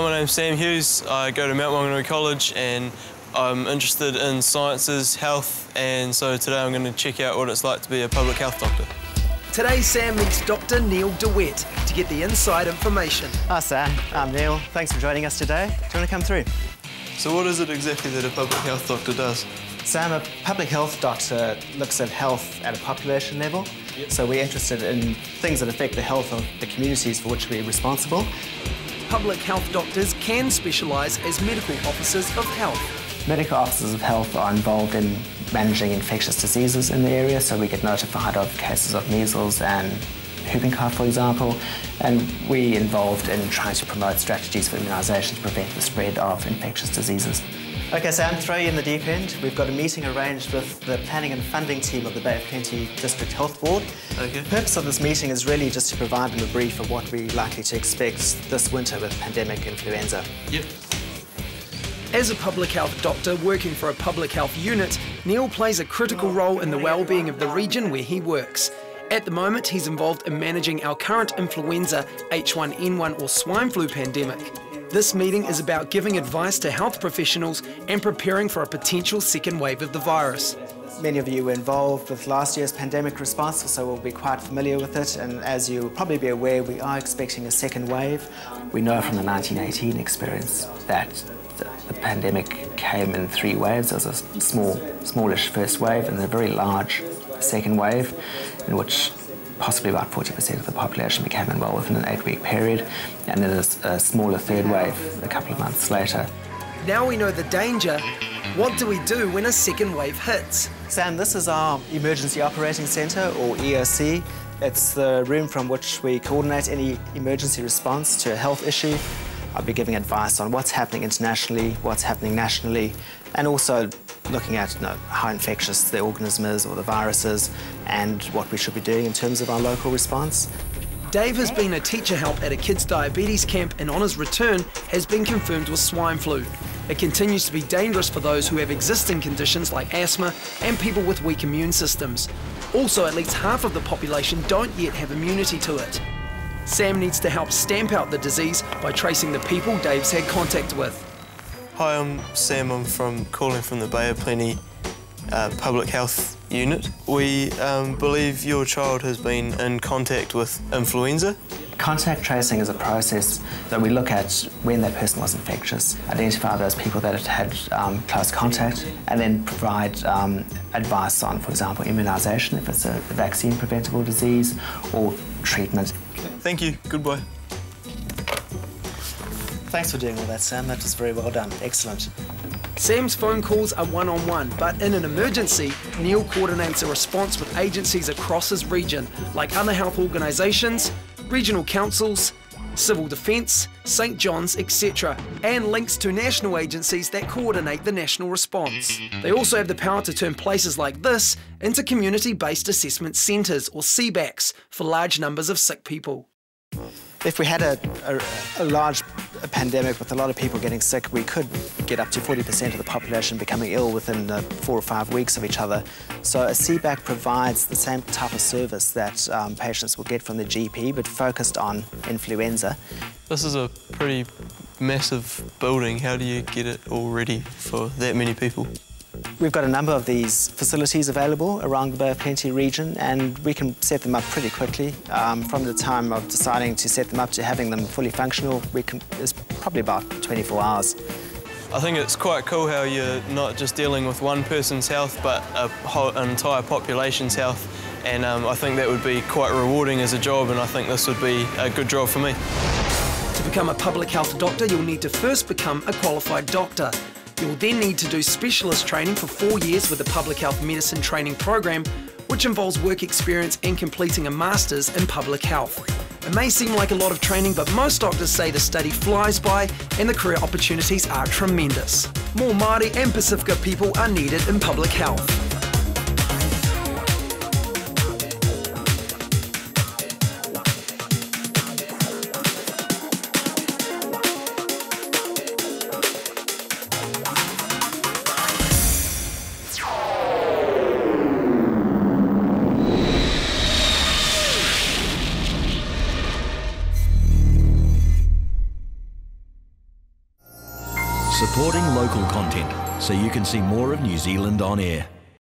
Hi, my name's Sam Hughes. I go to Mount Maunganui College and I'm interested in sciences, health, and so today I'm going to check out what it's like to be a public health doctor. Today Sam meets Dr Neil DeWitt to get the inside information. Hi Sam, I'm Neil. Thanks for joining us today. Do you want to come through? So what is it exactly that a public health doctor does? Sam, a public health doctor looks at health at a population level. So we're interested in things that affect the health of the communities for which we're responsible. Public health doctors can specialise as medical officers of health. Medical officers of health are involved in managing infectious diseases in the area, so we get notified of cases of measles and whooping cough, for example, and we're involved in trying to promote strategies for immunisation to prevent the spread of infectious diseases. OK, Sam, throw you in the deep end. We've got a meeting arranged with the planning and funding team of the Bay of Plenty District Health Board. Okay. The purpose of this meeting is really just to provide them a brief of what we're likely to expect this winter with pandemic influenza. Yep. As a public health doctor working for a public health unit, Neil plays a critical role in the well-being of the region where he works. At the moment, he's involved in managing our current influenza, H1N1 or swine flu pandemic. This meeting is about giving advice to health professionals and preparing for a potential second wave of the virus. Many of you were involved with last year's pandemic response, so we'll be quite familiar with it. And as you'll probably be aware, we are expecting a second wave. We know from the 1918 experience that the pandemic came in 3 waves. There was a smallish first wave and a very large second wave, in which possibly about 40% of the population became unwell within an 8-week period, and then a smaller third wave a couple of months later. Now we know the danger. What do we do when a second wave hits? Sam, this is our Emergency Operating Centre, or EOC. It's the room from which we coordinate any emergency response to a health issue. I'll be giving advice on what's happening internationally, what's happening nationally, and also looking at how infectious the organism is or the virus is and what we should be doing in terms of our local response. Dave has been a teacher help at a kids' diabetes camp and on his return has been confirmed with swine flu. It continues to be dangerous for those who have existing conditions like asthma and people with weak immune systems. Also, at least half of the population don't yet have immunity to it. Sam needs to help stamp out the disease by tracing the people Dave's had contact with. Hi, I'm Sam. I'm calling from the Bay of Plenty Public Health Unit. We believe your child has been in contact with influenza. Contact tracing is a process that we look at when that person was infectious, identify those people that had close contact, and then provide advice on, for example, immunisation if it's a vaccine-preventable disease, or treatment. Thank you. Goodbye. Thanks for doing all that, Sam. That was very well done. Excellent. Sam's phone calls are one-on-one, but in an emergency, Neil coordinates a response with agencies across his region, like other health organisations, regional councils, civil defence, St John's, etc., and links to national agencies that coordinate the national response. They also have the power to turn places like this into community-based assessment centres, or CBACs, for large numbers of sick people. If we had a large pandemic with a lot of people getting sick, we could get up to 40% of the population becoming ill within 4 or 5 weeks of each other. So a CBAC provides the same type of service that patients will get from the GP, but focused on influenza. This is a pretty massive building. How do you get it all ready for that many people? We've got a number of these facilities available around the Bay of Plenty region, and we can set them up pretty quickly. From the time of deciding to set them up to having them fully functional, it's probably about 24 hours. I think it's quite cool how you're not just dealing with one person's health, but an entire population's health. And I think that would be quite rewarding as a job, and I think this would be a good job for me. To become a public health doctor, you'll need to first become a qualified doctor. You'll then need to do specialist training for 4 years with the Public Health Medicine Training Program, which involves work experience and completing a Masters in Public Health. It may seem like a lot of training, but most doctors say the study flies by and the career opportunities are tremendous. More Māori and Pacifica people are needed in public health. supporting local content so you can see more of New Zealand on air.